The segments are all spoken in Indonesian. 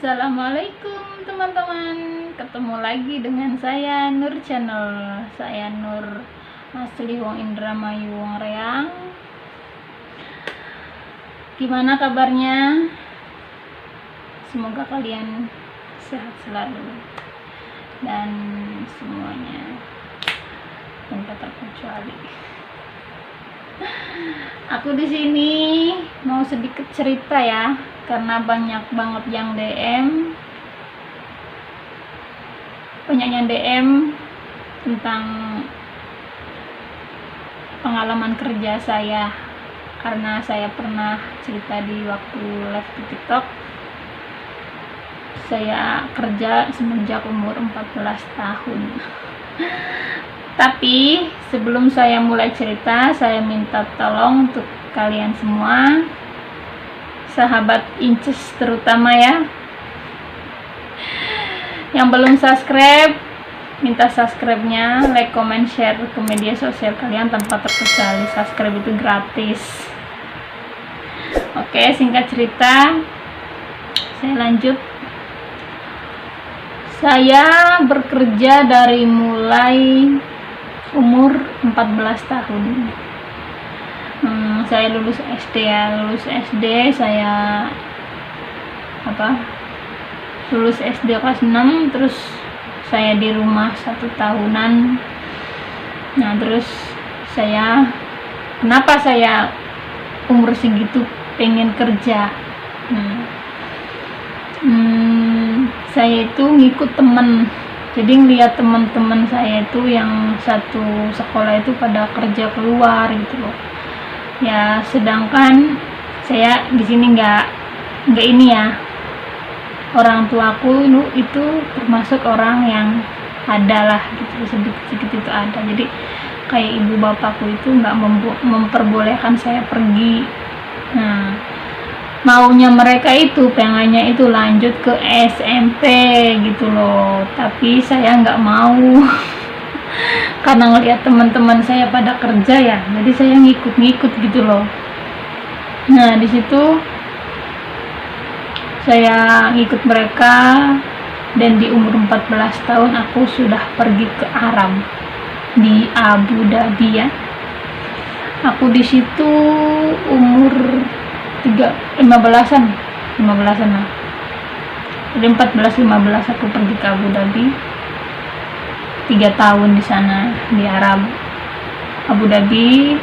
Assalamualaikum teman-teman, ketemu lagi dengan saya Nur Channel. Saya Nur asli Wong Indramayu Wong Reang. Gimana kabarnya? Semoga kalian sehat selalu dan semuanya tanpa terkecuali. Aku di sini mau sedikit cerita ya, karena banyak banget yang DM tentang pengalaman kerja saya, karena saya pernah cerita di waktu live di TikTok. Saya kerja semenjak umur 14 tahun. Tapi sebelum saya mulai cerita, saya minta tolong untuk kalian semua, sahabat Inces terutama ya, yang belum subscribe, minta subscribe-nya, like, comment, share ke media sosial kalian tanpa terkecuali. Subscribe itu gratis. Oke, singkat cerita, saya lanjut. Saya bekerja dari mulai umur 14 tahun. Saya lulus SD ya, saya lulus SD kelas 6, terus saya di rumah 1 tahunan. Nah, terus kenapa saya umur segitu pengen kerja? Saya itu ngikut temen, jadi ngeliat teman-teman saya itu yang satu sekolah itu pada kerja keluar gitu loh ya, sedangkan saya di sini nggak ini ya, orang tuaku itu termasuk orang yang ada lah gitu, sedikit itu ada, jadi kayak ibu bapakku itu nggak memperbolehkan saya pergi. Nah, maunya mereka itu pengennya itu lanjut ke SMP gitu loh, tapi saya nggak mau karena ngelihat teman-teman saya pada kerja ya, jadi saya ngikut gitu loh. Nah, di situ saya ngikut mereka, dan di umur 14 tahun aku sudah pergi ke Arab di Abu Dhabi ya. Aku di situ umur 15-an lah. Jadi 14-15 aku pergi ke Abu Dhabi. 3 tahun di sana di Arab Abu Dhabi.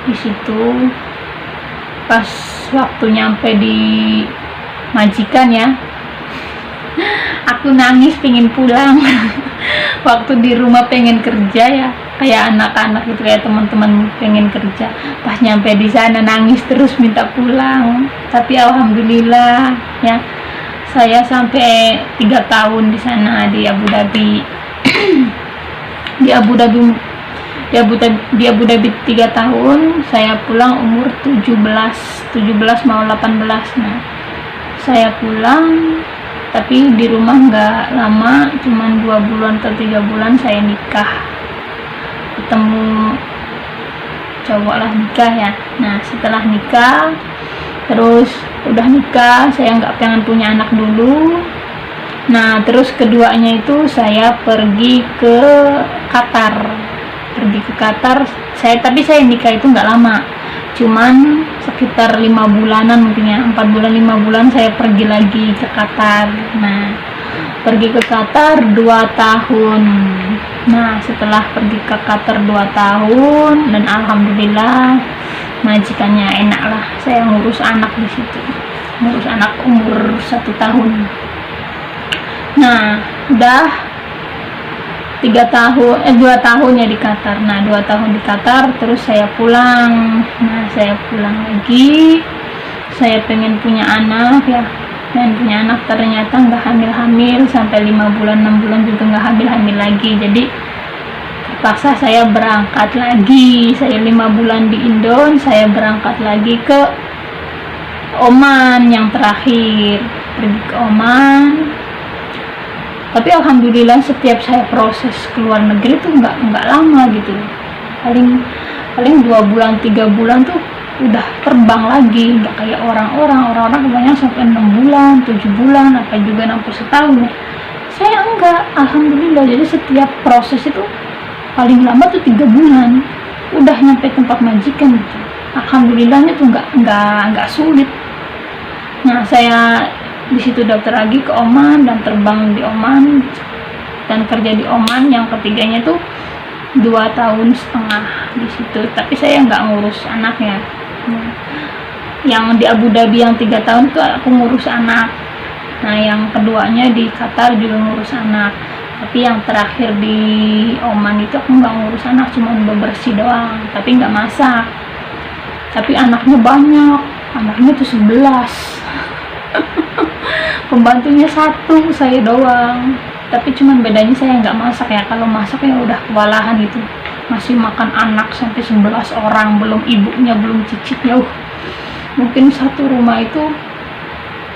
Di situ pas waktu nyampe di majikan ya, aku nangis pengen pulang. Waktu di rumah pengen kerja ya, kayak anak-anak itu, kayak teman-teman pengen kerja, pas nyampe di sana nangis terus minta pulang. Tapi alhamdulillah ya, saya sampai 3 tahun di sana di Abu Dhabi. di Abu Dhabi 3 tahun, saya pulang umur 17 mau 18. Nah, saya pulang, tapi di rumah nggak lama, cuman 2 bulan atau 3 bulan saya nikah, ketemu cowok lah, nikah ya. Nah, setelah nikah, terus udah nikah, saya nggak pengen punya anak dulu. Nah, terus keduanya itu saya pergi ke Qatar. Tapi saya nikah itu nggak lama, cuman sekitar 5 bulanan mungkin ya, 4 bulan 5 bulan saya pergi lagi ke Qatar. Nah, pergi ke Qatar 2 tahun. Nah, setelah pergi ke Qatar 2 tahun, dan alhamdulillah majikannya enak lah, saya ngurus anak di situ, ngurus anak umur 1 tahun. Nah, udah 2 tahun ya di Qatar. Nah, 2 tahun di Qatar, terus saya pulang. Nah, saya pulang lagi, saya pengen punya anak ya, dan punya anak, ternyata nggak hamil sampai 5 bulan 6 bulan juga nggak hamil lagi. Jadi terpaksa saya berangkat lagi. Saya 5 bulan di Indo, saya berangkat lagi ke Oman yang terakhir, pergi ke Oman. Tapi alhamdulillah setiap saya proses keluar negeri tuh nggak lama gitu, paling 2 bulan 3 bulan tuh udah terbang lagi, nggak kayak orang-orang kebanyakan sampai 6 bulan 7 bulan apa juga sampai setahun ya. Saya enggak, alhamdulillah. Jadi setiap proses itu paling lama tuh 3 bulan udah nyampe tempat majikan gitu. Alhamdulillahnya tuh nggak sulit. Nah, saya di situ daftar lagi ke Oman dan terbang di Oman dan kerja di Oman. Yang ketiganya tuh 2,5 tahun di situ, tapi saya nggak ngurus anaknya. Yang di Abu Dhabi yang 3 tahun tuh aku ngurus anak. Nah, yang keduanya di Qatar juga ngurus anak, tapi yang terakhir di Oman itu aku nggak ngurus anak, cuma bebersih doang, tapi nggak masak. Tapi anaknya banyak, anaknya tuh 11. Pembantunya 1, saya doang. Tapi cuman bedanya saya nggak masak ya. Kalau masak ya udah kewalahan gitu, masih makan anak sampai 11 orang, belum ibunya, belum cicitnya. Mungkin satu rumah itu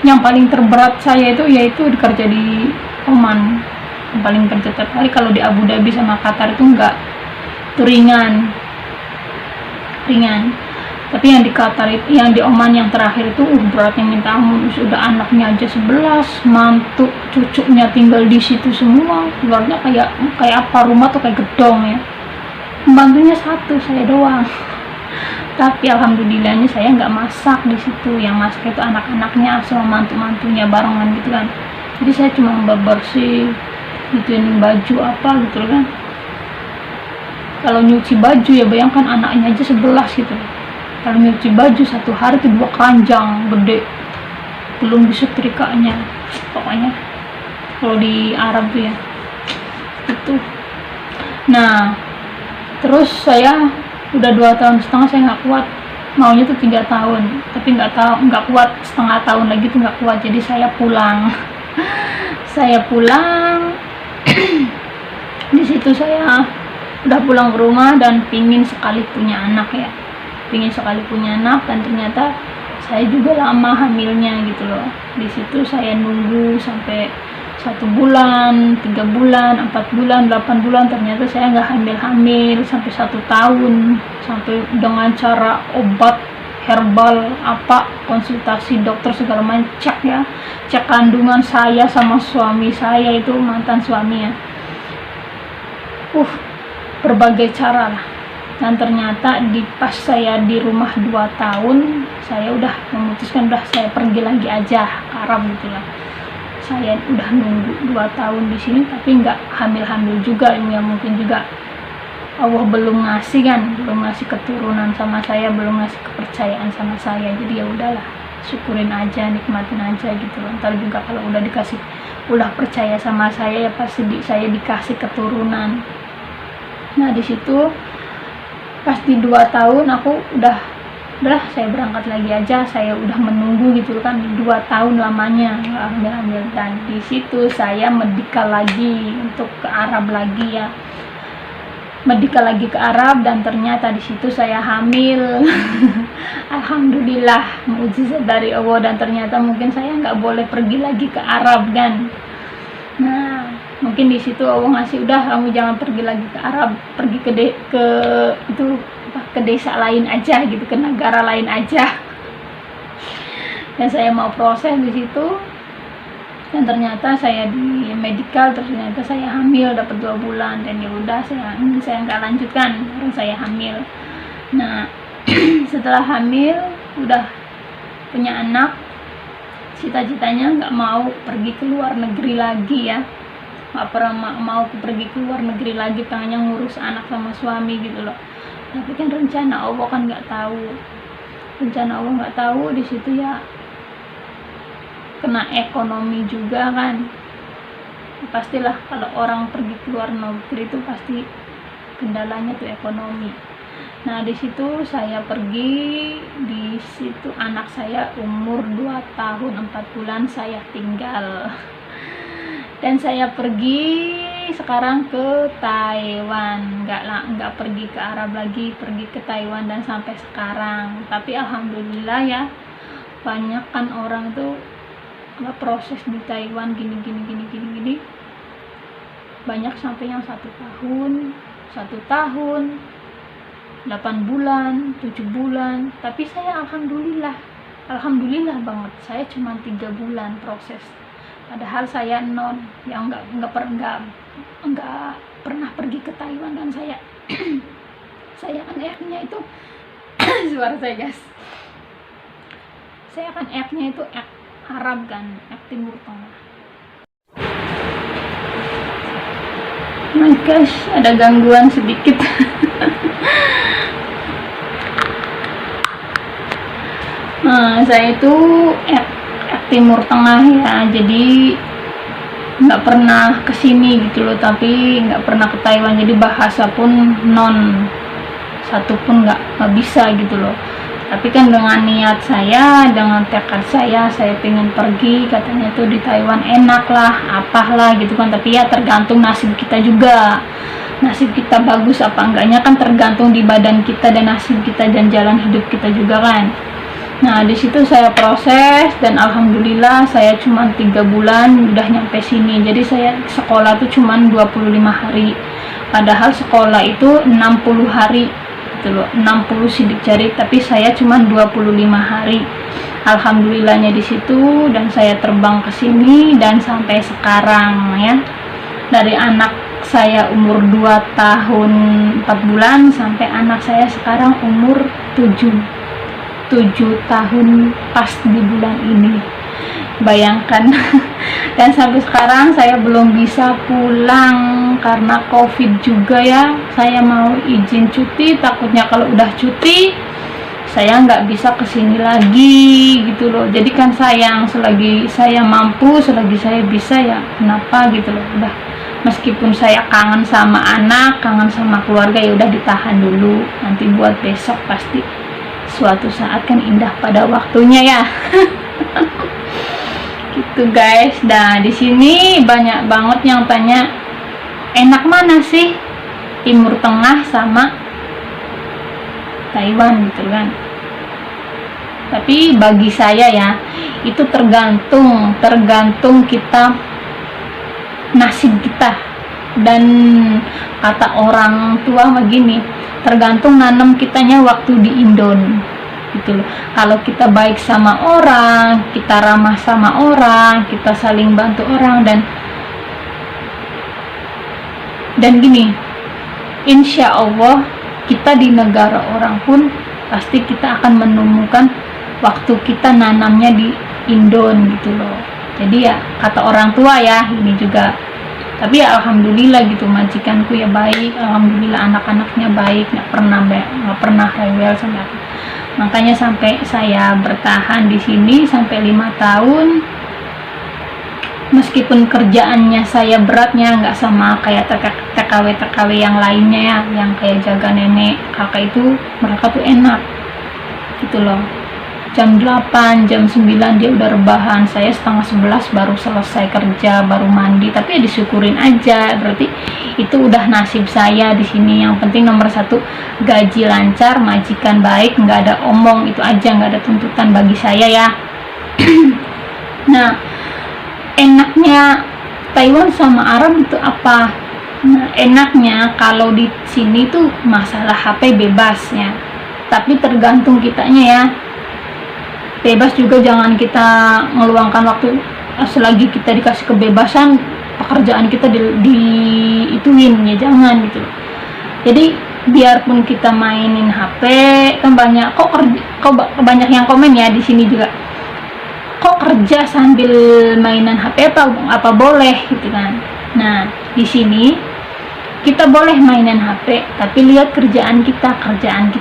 yang paling terberat saya itu yaitu kerja di Oman, yang paling kerja tiap hari. Kalau di Abu Dhabi sama Qatar itu enggak, itu ringan. Tapi yang di Qatar itu, yang di Oman yang terakhir itu beratnya minta ampun. Sudah anaknya aja 11, mantu cucunya tinggal di situ semua. Luarnya kayak apa, rumah tuh kayak gedong ya. Pembantunya 1, saya doang. Tapi alhamdulillahnya saya nggak masak di situ. Yang masak itu anak-anaknya sama mantu-mantunya barengan gitu kan. Jadi saya cuma bersih, gituin baju apa gitu kan. Kalau nyuci baju ya bayangkan anaknya aja 11 gitu. Kalau nyuci baju satu hari itu 2 keranjang gede, belum disetrikanya. Pokoknya kalau di Arab tuh ya itu. Nah, terus saya udah 2,5 tahun saya nggak kuat, maunya tuh 3 tahun, tapi nggak kuat, setengah tahun lagi tuh nggak kuat. Jadi saya pulang. Saya pulang. Di situ saya udah pulang ke rumah dan pingin sekali punya anak ya, dan ternyata saya juga lama hamilnya gitu loh. Di situ saya nunggu sampai 1 bulan, 3 bulan, 4 bulan, 8 bulan, ternyata saya nggak hamil sampai 1 tahun, sampai dengan cara obat herbal apa, konsultasi dokter segala macam, cek kandungan saya sama suami saya, itu mantan suami ya, berbagai cara lah. Dan ternyata pas saya di rumah 2 tahun, saya udah memutuskan saya pergi lagi aja ke Arab gitu lah. Saya udah nunggu 2 tahun di sini tapi nggak hamil juga, ya mungkin juga Allah belum ngasih keturunan sama saya, belum ngasih kepercayaan sama saya. Jadi ya udahlah, syukurin aja, nikmatin aja gitu. Ntar juga kalau udah percaya sama saya ya pasti saya dikasih keturunan. Nah, di situ pas di 2 tahun aku udah saya berangkat lagi aja. Saya udah menunggu gitu kan 2 tahun lamanya hamil, dan di situ saya medikal lagi untuk ke Arab lagi ya, ke Arab, dan ternyata di situ saya hamil. Alhamdulillah, mukjizat dari Allah. Dan ternyata mungkin saya nggak boleh pergi lagi ke Arab kan. Nah, mungkin di situ Allah ngasih, udah kamu jangan pergi lagi ke Arab, pergi ke desa lain aja gitu, ke negara lain aja. Dan saya mau proses di situ, dan ternyata saya di medikal, ternyata saya hamil dapat 2 bulan, dan ya udah saya nggak lanjutkan karena saya hamil. Nah, setelah hamil udah punya anak, cita-citanya nggak mau pergi ke luar negeri lagi ya, nggak pernah mau pergi ke luar negeri lagi, pengennya ngurus anak sama suami gitu loh. Tapi kan rencana Allah kan nggak tahu, di situ ya kena ekonomi juga kan. Pastilah kalau orang pergi ke luar negeri itu pasti kendalanya tuh ekonomi. Nah, di situ saya pergi, di situ anak saya umur 2 tahun 4 bulan saya tinggal. Dan saya pergi sekarang ke Taiwan, nggak pergi ke Arab lagi, pergi ke Taiwan dan sampai sekarang. Tapi alhamdulillah ya, banyak kan orang tuh proses di Taiwan gini, banyak sampai yang 1 tahun, 8 bulan, 7 bulan, tapi saya alhamdulillah banget, saya cuma 3 bulan proses. Padahal saya non yang nggak pernah pergi ke Taiwan, dan saya saya kan F-nya itu suara saya guys, saya kan F-nya itu F Arab kan, F Timur Tengah. My gosh, ada gangguan sedikit. Saya itu F Timur Tengah ya, jadi nggak pernah kesini gitu loh, tapi nggak pernah ke Taiwan, jadi bahasa pun non satu pun nggak bisa gitu loh. Tapi kan dengan niat saya, dengan tekad saya pengen pergi, katanya tuh di Taiwan enak lah, apalah gitu kan. Tapi ya tergantung nasib kita juga, nasib kita bagus apa enggaknya kan tergantung di badan kita dan nasib kita dan jalan hidup kita juga kan. Nah di situ saya proses, dan alhamdulillah saya cuma 3 bulan udah nyampe sini. Jadi saya sekolah tuh cuma 25 hari, padahal sekolah itu 60 hari gitu loh, 60 sidik jari, tapi saya cuma 25 hari. Alhamdulillahnya di situ, dan saya terbang ke sini dan sampai sekarang ya. Dari anak saya umur 2 tahun 4 bulan sampai anak saya sekarang umur 7 tahun pas di bulan ini, bayangkan. Dan sampai sekarang saya belum bisa pulang karena COVID juga ya. Saya mau izin cuti, takutnya kalau udah cuti saya nggak bisa kesini lagi gitu loh. Jadi kan sayang, selagi saya mampu, selagi saya bisa ya kenapa gitu loh. Udah, meskipun saya kangen sama anak, kangen sama keluarga, ya udah ditahan dulu, nanti buat besok pasti suatu saat kan indah pada waktunya ya. Gitu guys. Nah di sini banyak banget yang tanya, enak mana sih Timur Tengah sama Taiwan gitu kan. Tapi bagi saya ya, itu tergantung kita, nasib kita. Dan kata orang tua begini, tergantung nanam kitanya waktu di Indon gitu loh. Kalau kita baik sama orang, kita ramah sama orang, kita saling bantu orang, dan gini, insya Allah kita di negara orang pun pasti kita akan menemukan waktu kita nanamnya di Indon gitu loh. Jadi ya kata orang tua ya ini juga. Tapi ya alhamdulillah gitu, majikanku ya baik, alhamdulillah anak-anaknya baik, nggak pernah rewel sama aku. Makanya sampai saya bertahan di sini sampai 5 tahun. Meskipun kerjaannya saya beratnya nggak sama kayak TKW yang lainnya ya, yang kayak jaga nenek kakak itu, mereka tuh enak gitu loh. Jam 8, jam 9 dia udah rebahan, saya setengah 11 baru selesai kerja, baru mandi. Tapi ya disyukurin aja, berarti itu udah nasib saya di sini. Yang penting nomor 1 gaji lancar, majikan baik, nggak ada omong, itu aja, nggak ada tuntutan bagi saya ya. Nah enaknya Taiwan sama Arab itu apa? Nah enaknya kalau di sini tuh masalah HP bebas ya, tapi tergantung kitanya ya. Bebas juga jangan kita meluangkan waktu, selagi kita dikasih kebebasan pekerjaan kita diituin ya, jangan gitu. Jadi biarpun kita mainin HP kan banyak kok banyak yang komen ya di sini juga, kok kerja sambil mainan HP apa boleh gitu kan. Nah di sini kita boleh mainan HP, tapi lihat kerjaan kita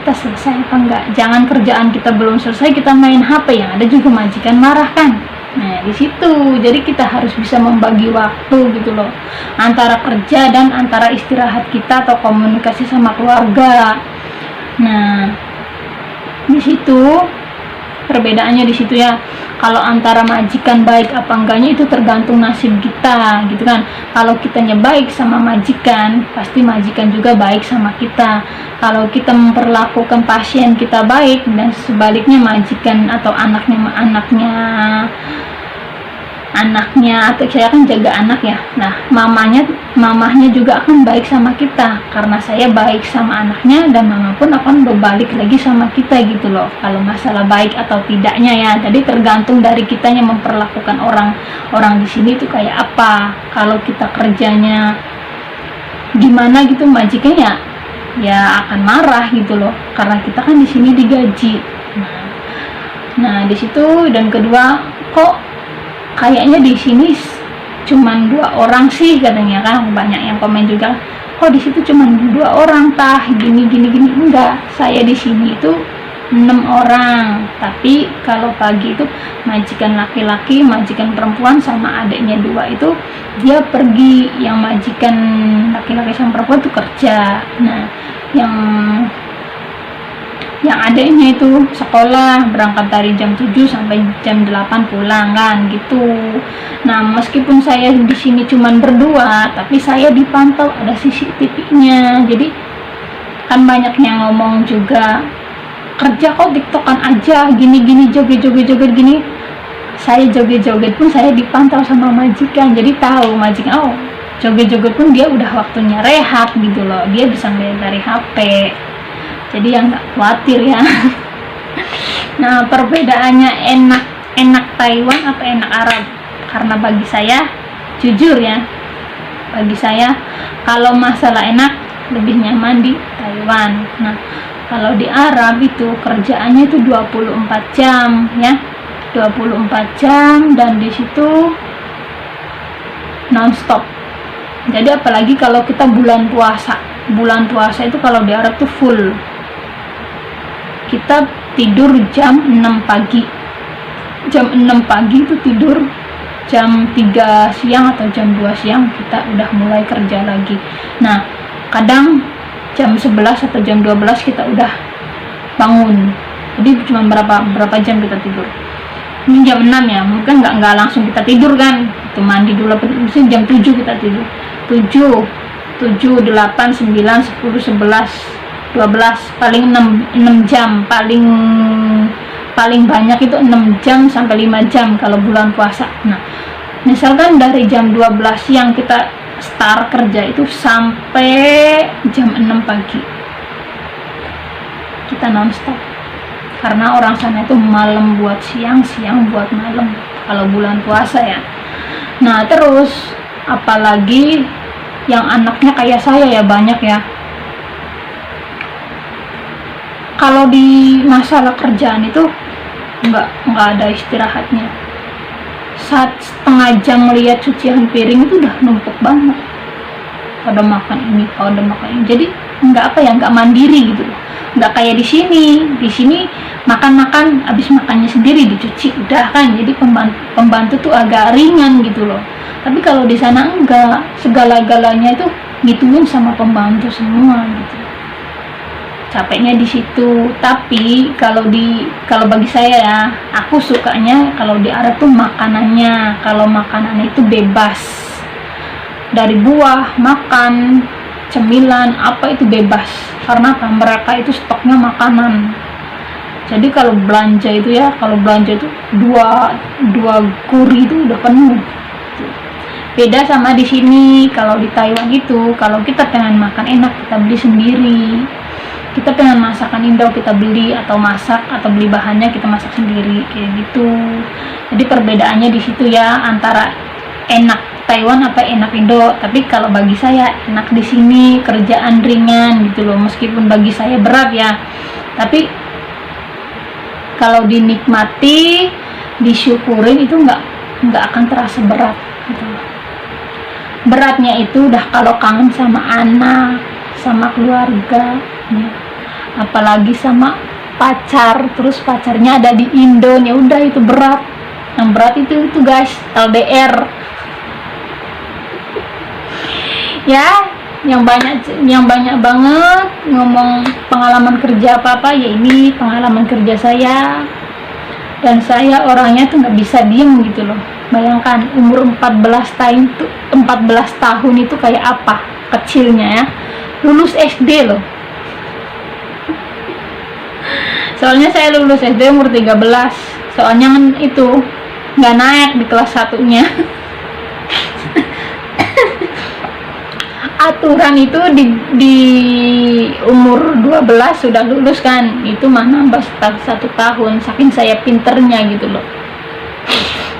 selesai apa enggak. Jangan kerjaan kita belum selesai kita main HP, yang ada juga majikan marah kan. Nah di situ jadi kita harus bisa membagi waktu gitu loh, antara kerja dan antara istirahat kita atau komunikasi sama keluarga. Nah di situ perbedaannya di situ ya. Kalau antara majikan baik apa enggaknya itu tergantung nasib kita gitu kan. Kalau kitanya baik sama majikan, pasti majikan juga baik sama kita. Kalau kita memperlakukan pasien kita baik, dan sebaliknya majikan atau anaknya anaknya, atau saya kan jaga anak ya. Nah, mamahnya juga akan baik sama kita karena saya baik sama anaknya, dan mama pun akan berbalik lagi sama kita gitu loh. Kalau masalah baik atau tidaknya ya, jadi tergantung dari kitanya memperlakukan orang di sini tuh kayak apa. Kalau kita kerjanya gimana gitu, majikan ya akan marah gitu loh, karena kita kan di sini digaji. Nah di situ. Dan kedua, kok kayaknya di sini cuman 2 orang sih katanya kan, banyak yang komen juga, kok di situ cuman 2 orang tah, gini. Enggak, saya di sini itu 6 orang, tapi kalau pagi itu majikan laki-laki, majikan perempuan sama adiknya 2 itu dia pergi, yang majikan laki-laki sama perempuan itu kerja. Nah yang adiknya itu sekolah, berangkat dari jam 7 sampai jam 8 pulang kan gitu. Nah meskipun saya di sini cuman berdua, tapi saya dipantau, ada CCTV-nya. Jadi kan banyak yang ngomong juga, kerja kok tiktokan aja, gini joget gini. Saya joget pun saya dipantau sama majikan, jadi tahu majikan, joget pun dia udah waktunya rehat gitu loh, dia bisa ngeliat dari HP. Jadi yang nggak khawatir ya. Nah perbedaannya enak Taiwan apa enak Arab, karena bagi saya, jujur ya, bagi saya kalau masalah enak lebih nyaman di Taiwan. Nah kalau di Arab itu kerjaannya itu 24 jam ya, 24 jam, dan di situ non-stop. Jadi apalagi kalau kita bulan puasa itu kalau di Arab tuh full. Kita tidur jam 6 pagi. Jam 6 pagi itu tidur, jam 3 siang atau jam 2 siang kita udah mulai kerja lagi. Nah kadang jam 11 atau jam 12 kita udah bangun. Jadi cuma berapa jam kita tidur. Ini jam 6 ya, mungkin nggak langsung kita tidur kan, itu mandi dulu, mungkin jam 7 kita tidur. 7, 8, 9, 10, 11, 12, paling 6 jam, paling banyak itu 6 jam sampai 5 jam kalau bulan puasa. Nah misalkan dari jam 12 siang kita start kerja itu sampai jam 6 pagi kita non-stop, karena orang sana itu malam buat siang, siang buat malam kalau bulan puasa ya. Nah terus apalagi yang anaknya kayak saya ya, banyak ya, kalau di masalah kerjaan itu nggak ada istirahatnya. Saat setengah jam lihat cucian piring itu udah numpuk banget, pada makan ini, pada makan ini. Jadi nggak mandiri gitu loh. Nggak kayak di sini makan habis makannya sendiri dicuci udah kan, jadi pembantu tuh agak ringan gitu loh. Tapi kalau di sana enggak, segala-galanya itu gituin sama pembantu semua gitu. Capeknya di situ. Tapi kalau bagi saya ya, aku sukanya kalau di Arab tuh makanannya. Kalau makanannya itu bebas, dari buah, makan, cemilan, apa itu bebas, karena apa? Mereka itu stoknya makanan. Jadi kalau belanja itu dua kuri itu udah penuh. Beda sama di sini. Kalau di Taiwan itu, kalau kita pengen makan enak kita beli sendiri. Kita pengen masakan Indo kita beli, atau masak atau beli bahannya kita masak sendiri kayak gitu. Jadi perbedaannya di situ ya, antara enak Taiwan apa enak Indo. Tapi kalau bagi saya enak di sini, kerjaan ringan gitu loh, meskipun bagi saya berat ya, tapi kalau dinikmati, disyukurin itu nggak akan terasa berat gitu loh. Beratnya itu udah kalau kangen sama anak, sama keluarga ya. Apalagi sama pacar, terus pacarnya ada di Indo, ya udah itu berat. Yang berat itu guys, LDR ya. Yang banyak banget ngomong pengalaman kerja apa ya, ini pengalaman kerja saya. Dan saya orangnya tuh nggak bisa diem gitu loh. Bayangkan umur 14 tahun itu kayak apa kecilnya ya, lulus SD loh. Soalnya saya lulus SD umur 13. Soalnya kan itu nggak naik di kelas satunya. Aturan itu di umur 12 sudah lulus kan, itu mah nambah 1 tahun, saking saya pinternya gitu loh.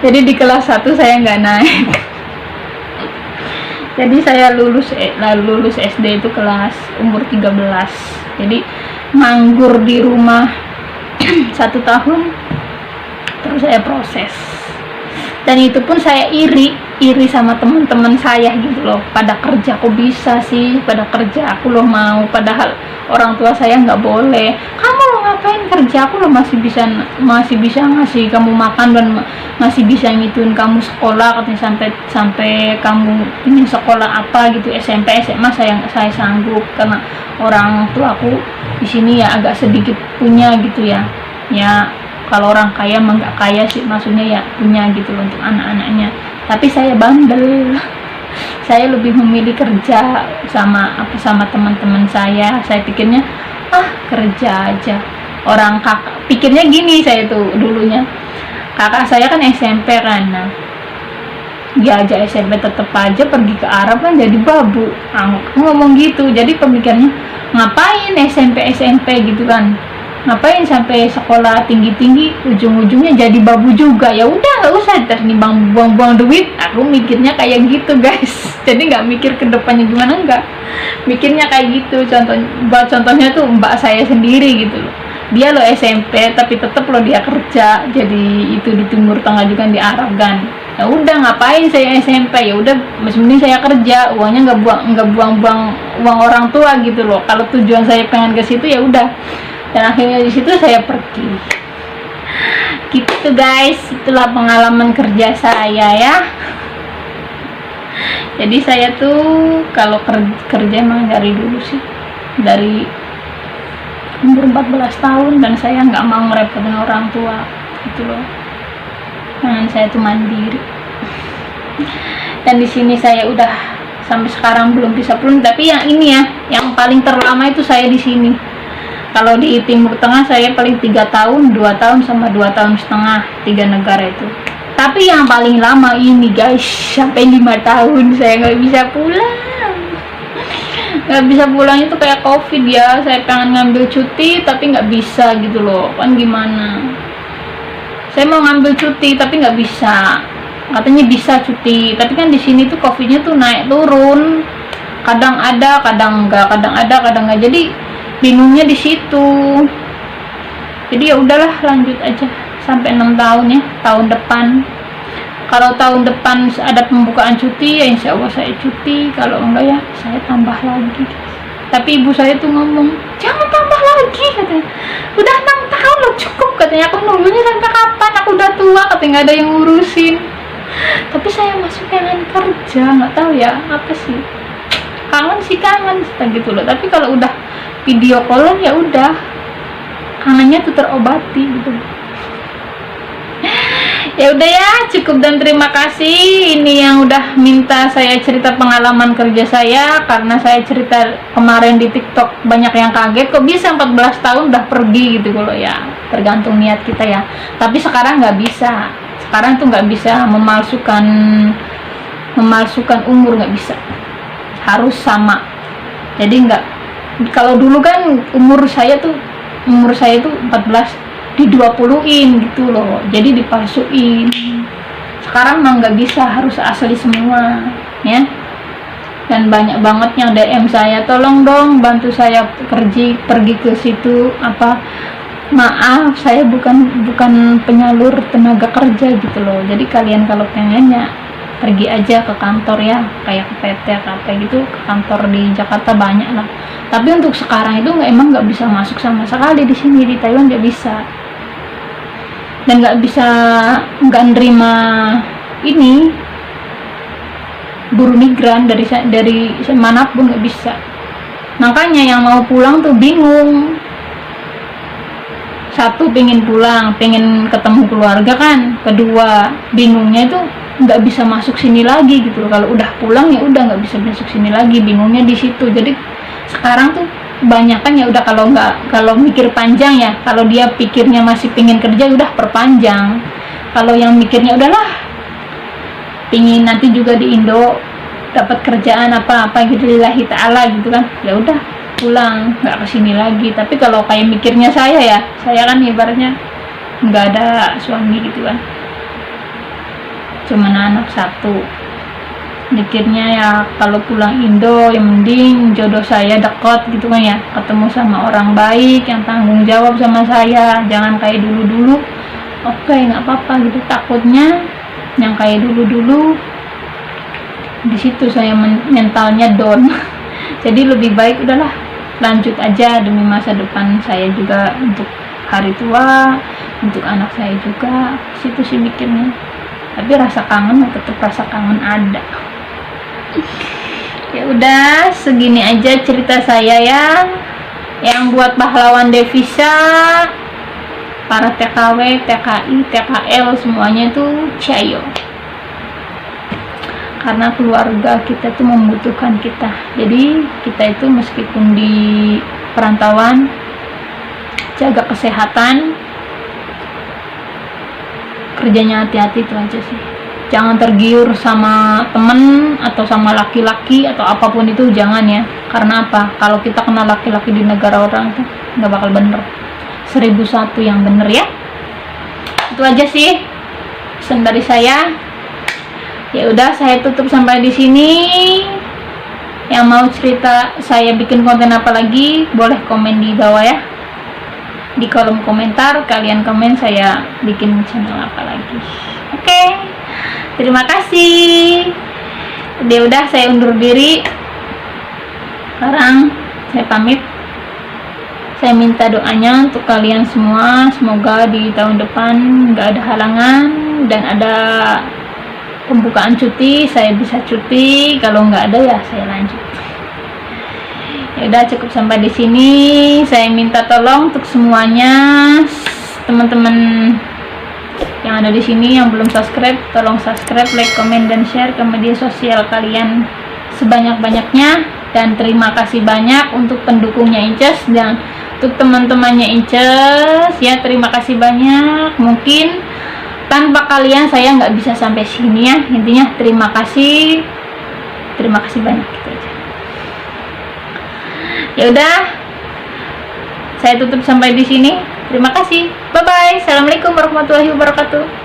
Jadi di kelas 1 saya nggak naik. Jadi saya lulus SD itu kelas umur 13. Jadi nganggur di rumah 1 tahun, terus saya proses. Dan itu pun saya iri sama teman-teman saya gitu loh, pada kerja kok bisa sih, pada kerja aku loh mau, padahal orang tua saya nggak boleh. Kamu lo ngapain kerja, aku loh masih bisa ngasih kamu makan dan masih bisa ngituin kamu sekolah, katanya sampai kamu ingin sekolah apa gitu, SMP SMA saya sanggup, karena orang tua aku di sini ya agak sedikit punya gitu ya. Kalau orang kaya emang nggak kaya sih, maksudnya ya punya gitu loh untuk anak-anaknya. Tapi saya bandel, saya lebih memilih kerja sama teman-teman saya. Saya pikirnya kerja aja. Orang kakak pikirnya gini, saya tuh dulunya kakak saya kan SMP kan, nah dia aja SMP tetep aja pergi ke Arab kan jadi babu. Aku ngomong gitu, jadi pemikirannya ngapain SMP gitu kan, ngapain sampai sekolah tinggi ujung-ujungnya jadi babu juga, ya udah nggak usah ternimbang buang-buang duit. Aku mikirnya kayak gitu guys. Jadi nggak mikir ke depannya gimana, nggak mikirnya kayak gitu. Contohnya tuh mbak saya sendiri gitu loh, dia lo SMP tapi tetep lo dia kerja, jadi itu di Timur Tengah juga di Arab kan. Ya udah ngapain saya SMP, ya udah mending saya kerja, uangnya nggak buang-buang uang orang tua gitu loh. Kalau tujuan saya pengen ke situ ya udah. Dan akhirnya di situ saya pergi. Gitu guys, itulah pengalaman kerja saya ya. Jadi saya tuh kalau kerja emang dari dulu sih, dari umur 14 tahun, dan saya nggak mau ngerepotin orang tua gitu loh. Saya tuh mandiri. Dan di sini saya udah sampai sekarang belum bisa pulang. Tapi yang ini ya, yang paling terlama itu saya di sini. Kalau di Timur Tengah saya paling 3 tahun, 2 tahun sama 2 tahun setengah, 3 negara itu. Tapi yang paling lama ini guys, sampai 5 tahun saya nggak bisa pulang. Nggak bisa pulang itu kayak COVID ya, saya pengen ngambil cuti tapi nggak bisa gitu loh, kan gimana. Saya mau ngambil cuti tapi nggak bisa, katanya bisa cuti, tapi kan di sini tuh COVID-nya tuh naik turun, kadang ada, kadang enggak, jadi bingungnya di situ. Jadi ya udahlah, lanjut aja sampai 6 tahun ya, tahun depan. Kalau tahun depan ada pembukaan cuti ya insya Allah saya cuti, kalau enggak ya saya tambah lagi. Tapi ibu saya tuh ngomong jangan tambah lagi katanya, udah 6 tahun loh cukup katanya, aku nunggunya sampai kapan, aku udah tua katanya, nggak ada yang ngurusin. Tapi saya masih pengen kerja, nggak tahu ya apa sih, kangen gitu loh. Tapi kalau udah video call ya udah kangennya tuh terobati gitu. Ya udah ya, cukup dan terima kasih. Ini yang udah minta saya cerita pengalaman kerja saya, karena saya cerita kemarin di TikTok banyak yang kaget kok bisa 14 tahun udah pergi gitu loh ya. Tergantung niat kita ya. Tapi sekarang nggak bisa. Sekarang tuh nggak bisa memalsukan umur, nggak bisa. Harus sama. Jadi nggak, kalau dulu kan umur saya tuh 14 di 20-in gitu loh, jadi dipalsuin. Sekarang mah nggak bisa, harus asli semua ya. Dan banyak banget yang DM saya, tolong dong bantu saya pergi ke situ, maaf saya bukan penyalur tenaga kerja gitu loh. Jadi kalian kalau pengennya pergi aja ke kantor ya, kayak ke PT KP gitu, ke kantor di Jakarta banyak lah. Tapi untuk sekarang itu emang nggak bisa masuk sama sekali di sini, di Taiwan nggak bisa. Dan nggak nerima ini buruh migran dari manapun, nggak bisa. Makanya yang mau pulang tuh bingung. Satu, pengen pulang, pengen ketemu keluarga kan. Kedua, bingungnya itu nggak bisa masuk sini lagi gitu loh. Kalau udah pulang ya udah nggak bisa masuk sini lagi, bingungnya di situ. Jadi sekarang tuh kebanyakan ya udah, kalau mikir panjang ya, kalau dia pikirnya masih pengen kerja udah perpanjang. Kalau yang mikirnya udahlah, pingin nanti juga di Indo dapat kerjaan apa-apa gitu lillahi ta'ala gitu kan, ya udah pulang, nggak kesini lagi. Tapi kalau kayak mikirnya saya kan ibaratnya nggak ada suami gitu kan, cuman anak satu, mikirnya ya kalau pulang Indo yang mending jodoh saya dekat gitu kan ya, ketemu sama orang baik yang tanggung jawab sama saya, jangan kayak dulu-dulu. Oke, nggak apa-apa gitu. Takutnya yang kayak dulu-dulu di situ saya mentalnya down. Jadi lebih baik udahlah lanjut aja demi masa depan saya juga, untuk hari tua, untuk anak saya juga. Situ sih mikirnya. Tapi rasa kangen, tetap rasa kangen ada. Ya udah, segini aja cerita saya ya. Yang buat pahlawan devisa, para TKW, TKI, TKL semuanya tuh cayo. Karena keluarga kita tuh membutuhkan kita. Jadi kita itu meskipun di perantauan, jaga kesehatan, kerjanya hati-hati, itu aja sih. Jangan tergiur sama temen atau sama laki-laki atau apapun itu, jangan ya. Karena apa? Kalau kita kenal laki-laki di negara orang tuh nggak bakal bener. 1001 yang bener ya. Itu aja sih pesan dari saya. Ya udah, saya tutup sampai di sini. Yang mau cerita saya bikin konten apa lagi, boleh komen di bawah ya. Di kolom komentar kalian komen saya bikin channel apa lagi. Oke. Terima kasih. Udah saya undur diri. Sekarang saya pamit. Saya minta doanya untuk kalian semua, semoga di tahun depan nggak ada halangan dan ada pembukaan cuti, saya bisa cuti. Kalau nggak ada ya saya lanjut. Ya udah, cukup sampai di sini. Saya minta tolong untuk semuanya, teman-teman yang ada di sini yang belum subscribe, tolong subscribe, like, comment, dan share ke media sosial kalian sebanyak-banyaknya. Dan terima kasih banyak untuk pendukungnya Inces dan untuk teman-temannya Inces ya, terima kasih banyak. Mungkin tanpa kalian saya nggak bisa sampai sini ya. Intinya terima kasih banyak gitu aja. Ya udah, saya tutup sampai di sini. Terima kasih. Bye bye. Assalamualaikum warahmatullahi wabarakatuh.